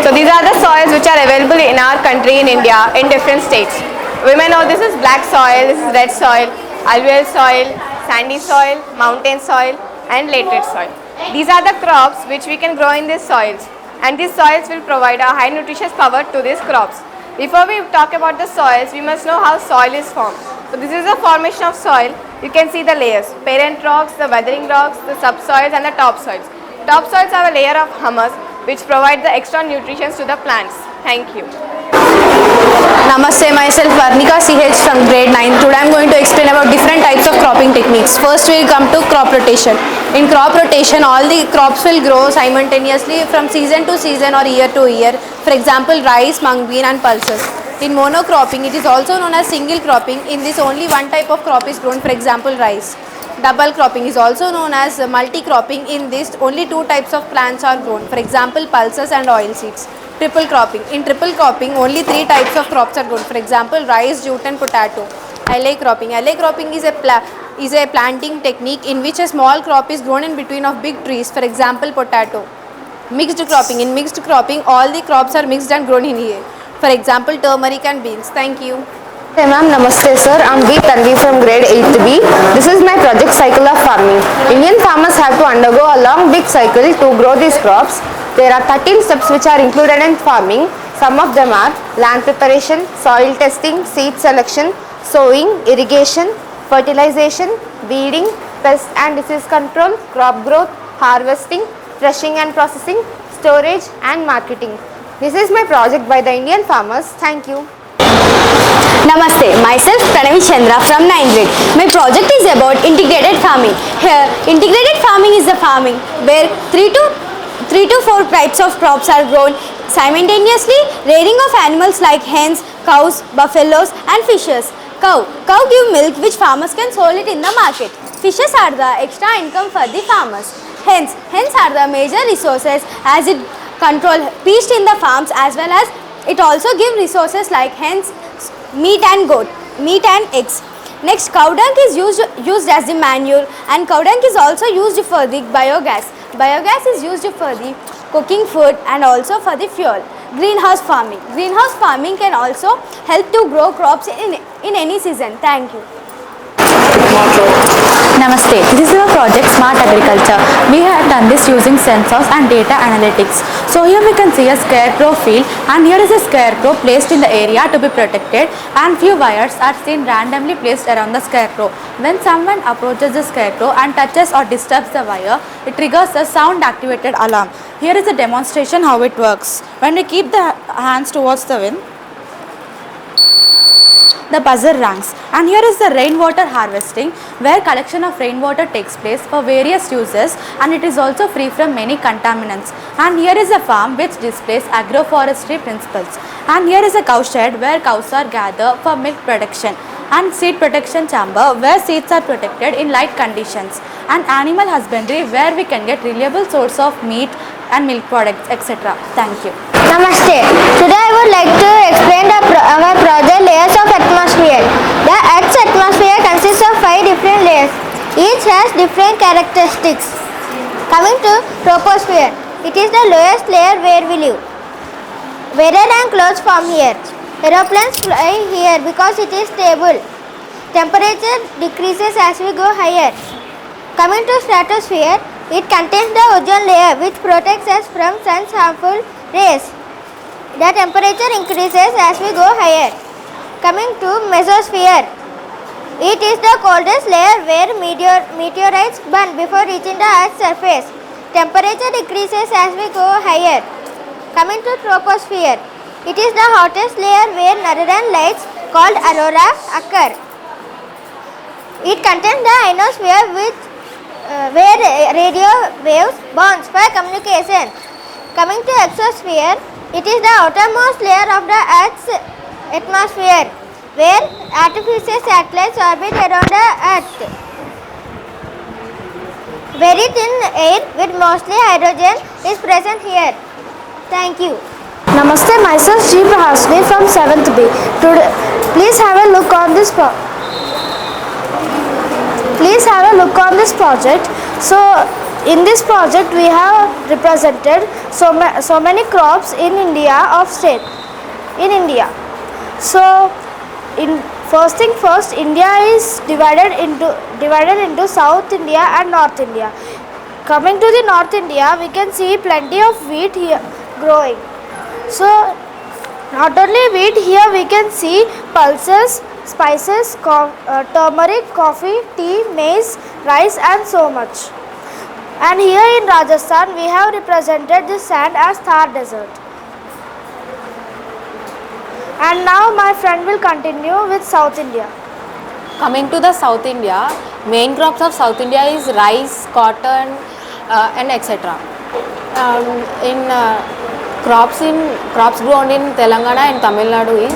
So these are the soils which are available in our country in India in different states. We may know this is black soil, this is red soil, alluvial soil, sandy soil, mountain soil and laterite soil. These are the crops which we can grow in these soils, and these soils will provide a high nutritious power to these crops. Before we talk about the soils, we must know how soil is formed. So this is the formation of soil. You can see the layers: parent rocks, the weathering rocks, the subsoils and the topsoils. Topsoils have a layer of humus which provide the extra nutrition to the plants. Thank you. Namaste, myself Varnika CH from grade 9. Today I am going to explain about different types of cropping techniques. First we will come to crop rotation. In crop rotation, all the crops will grow simultaneously from season to season or year to year. For example, rice, mung bean and pulses. In monocropping, it is also known as single cropping. In this, only one type of crop is grown, for example, rice. Double cropping is also known as multi-cropping. In this, only two types of plants are grown, for example, pulses and oilseeds. Triple cropping. In triple cropping, only three types of crops are grown, for example, rice, jute and potato. Alley cropping. Alley cropping is a planting technique in which a small crop is grown in between of big trees, for example, potato. Mixed cropping. In mixed cropping, all the crops are mixed and grown in here, for example, turmeric and beans. Thank you. Hey ma'am, namaste sir. I'm V. Tanvi from grade 8B. This is my project cycle of farming. Indian farmers have to undergo a long big cycle to grow these crops. There are 13 steps which are included in farming. Some of them are land preparation, soil testing, seed selection, sowing, irrigation, fertilization, weeding, pest and disease control, crop growth, harvesting, threshing and processing, storage and marketing. This is my project by the Indian farmers. Thank you. Namaste, myself Pranavi Chandra from 9th grade. My project is about integrated farming. Here, integrated farming is the farming where 3 to 4 types of crops are grown simultaneously. Rearing of animals like hens, cows, buffaloes and fishes. Cow give milk which farmers can sell it in the market. Fishes are the extra income for the farmers. Hens are the major resources as it control pest in the farms, as well as it also give resources like hens, meat and eggs. Next, cow dung is used as the manure, and cow dung is also used for the biogas. Biogas is used for the cooking food and also for the fuel. Greenhouse farming. Greenhouse farming can also help to grow crops in any season. Thank you. Namaste, this is our project Smart Agriculture. We have done this using sensors and data analytics. So here we can see a scarecrow field, and here is a scarecrow placed in the area to be protected, and few wires are seen randomly placed around the scarecrow. When someone approaches the scarecrow and touches or disturbs the wire, it triggers a sound activated alarm. Here is a demonstration how it works. When we keep the hands towards the wind, the buzzer rings, and here is the rainwater harvesting, where collection of rainwater takes place for various uses, and it is also free from many contaminants. And here is a farm which displays agroforestry principles, and here is a cow shed where cows are gathered for milk production, and seed protection chamber where seeds are protected in light conditions, and animal husbandry where we can get reliable source of meat and milk products, etc. Thank you. Namaste. Today I would like to explain our project layers of atmosphere. The Earth's atmosphere consists of 5 different layers. Each has different characteristics. Coming to troposphere, it is the lowest layer where we live. Weather and clouds form here. Aeroplanes fly here because it is stable. Temperature decreases as we go higher. Coming to stratosphere, it contains the ozone layer which protects us from sun's harmful rays. The temperature increases as we go higher. Coming to mesosphere, it is the coldest layer where meteorites burn before reaching the Earth's surface. Temperature decreases as we go higher. Coming to troposphere, it is the hottest layer where northern lights called aurora occur. It contains the ionosphere where radio waves bounce for communication. Coming to exosphere, it is the outermost layer of the Earth's atmosphere where artificial satellites orbit around the Earth. Very thin air with mostly hydrogen is present here. Thank you. Namaste, myself G. Prahasni from 7th B. Today, please have a look on this project. So In this project, we have represented so many crops in India of state in India. So, in first thing first, India is divided into South India and North India. Coming to the North India, we can see plenty of wheat here growing. So, not only wheat, here we can see pulses, spices, turmeric, coffee, tea, maize, rice and so much. And here in Rajasthan, we have represented this sand as Thar desert. And now my friend will continue with South India. Coming to the South India, main crops of South India is rice, cotton and etc. In crops grown in Telangana and Tamil Nadu is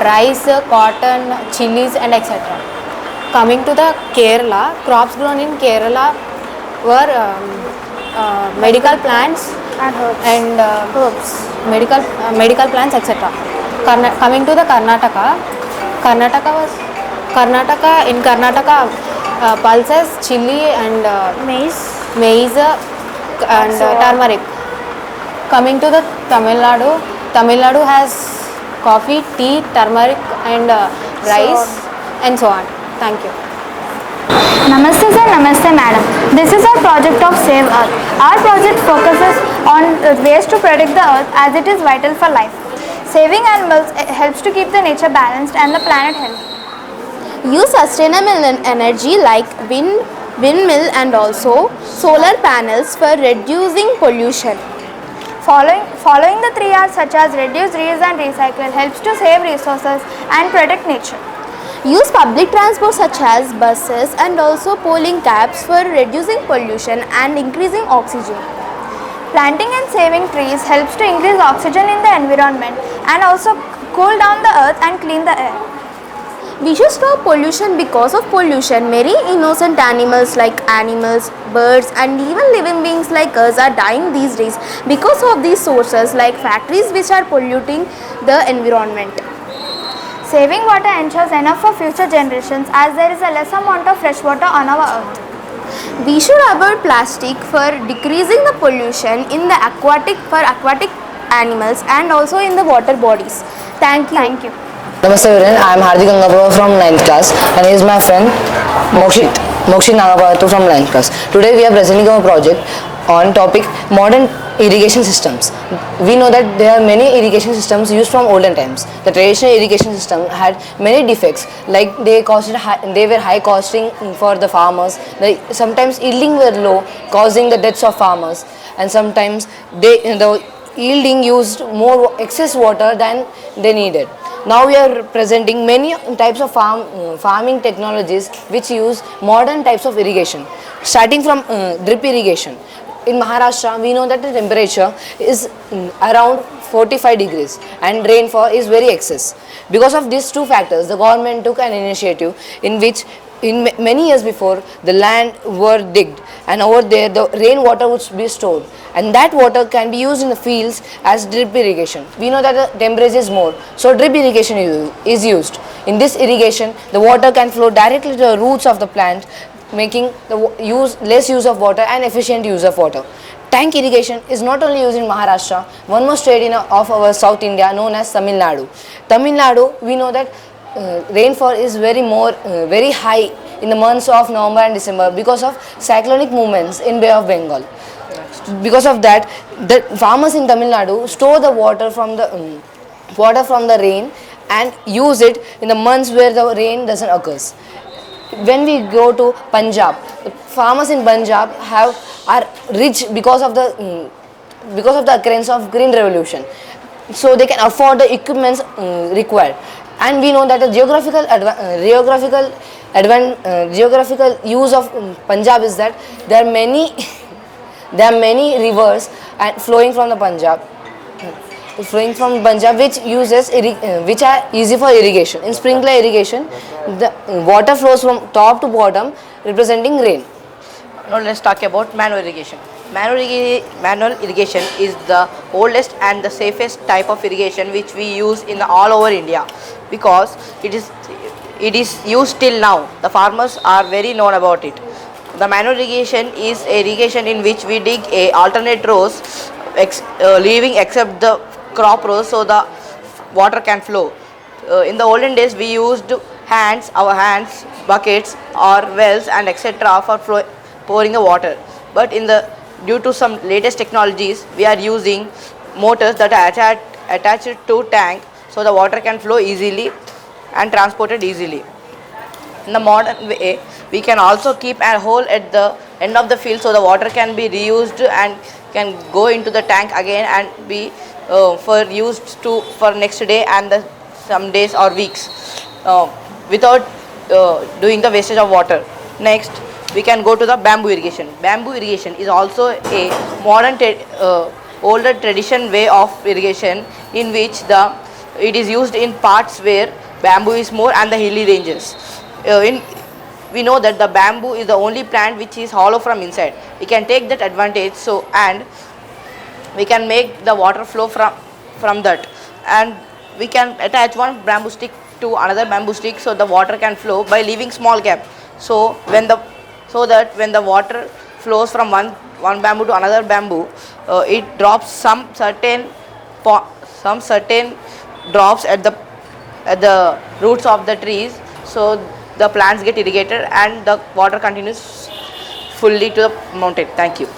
rice, cotton, chilies and etc. Coming to the Kerala, crops grown in Kerala were medical plants And herbs. and medical plants etc. Coming to the Karnataka, in Karnataka pulses, chili and maize and turmeric. Coming to the Tamil Nadu has coffee, tea, turmeric and rice and so on. Thank you. Namaste sir, namaste madam. This is our project of Save Earth. Our project focuses on ways to protect the earth as it is vital for life. Saving animals helps to keep the nature balanced and the planet healthy. Use sustainable energy like windmill and also solar panels for reducing pollution. Following the 3 R's such as reduce, reuse and recycle helps to save resources and protect nature. Use public transport such as buses and also polling cabs for reducing pollution and increasing oxygen. Planting and saving trees helps to increase oxygen in the environment and also cool down the earth and clean the air. We should stop pollution. Because of pollution, many innocent animals like birds and even living beings like us are dying these days because of these sources like factories which are polluting the environment. Saving water ensures enough for future generations as there is a less amount of fresh water on our earth. We should avoid plastic for decreasing the pollution in the aquatic animals and also in the water bodies. Thank you. Thank you. Namaste everyone, I am Hardik Gangapur from 9th class and he is my friend Mokshit Nagapatu from 9th class. Today we are presenting our project on topic modern irrigation systems. We know that there are many irrigation systems used from olden times. The traditional irrigation system had many defects, like they were high costing for the farmers. Sometimes yielding were low, causing the deaths of farmers, and sometimes the yielding used more excess water than they needed. Now we are presenting many types of farming technologies which use modern types of irrigation, starting from drip irrigation. In Maharashtra, we know that the temperature is around 45 degrees and rainfall is very excess. Because of these two factors, the government took an initiative in which many years before the land were digged and over there the rainwater would be stored and that water can be used in the fields as drip irrigation. We know that the temperature is more, so drip irrigation is used. In this irrigation, the water can flow directly to the roots of the plant, making the less use of water and efficient use of water. Tank irrigation is not only used in Maharashtra, one more state of our South India known as Tamil Nadu. Tamil Nadu, we know that rainfall is very high in the months of November and December because of cyclonic movements in Bay of Bengal. Because of that, the farmers in Tamil Nadu store the water from the rain and use it in the months where the rain doesn't occur. When we go to Punjab, the farmers in Punjab are rich because of the occurrence of Green Revolution, so they can afford the equipments required. And we know that the geographical use of Punjab is that there are many rivers flowing from Punjab which are easy for irrigation. In sprinkler irrigation, the water flows from top to bottom representing rain. Now let's talk about manual irrigation. Manual irrigation is the oldest and the safest type of irrigation which we use in all over India because it is used till now. The farmers are very known about it. The manual irrigation is irrigation in which we dig a alternate rows, leaving except the crop rows so the water can flow. In the olden days, we used our hands, buckets or wells and etc. for pouring the water. But due to some latest technologies, we are using motors that are attached to tank so the water can flow easily and transported easily. In the modern way, we can also keep a hole at the end of the field so the water can be reused and can go into the tank again and be for next day and some days or weeks without doing the wastage of water. Next, we can go to the bamboo irrigation. Bamboo irrigation is also a modern older tradition way of irrigation in which it is used in parts where bamboo is more and the hilly ranges. We know that the bamboo is the only plant which is hollow from inside. We can take that advantage and we can make the water flow from that, and we can attach one bamboo stick to another bamboo stick so the water can flow by leaving small gap. So that when the water flows from one bamboo to another bamboo, it drops some certain drops at the roots of the trees, so the plants get irrigated and the water continues fully to the mountain. Thank you.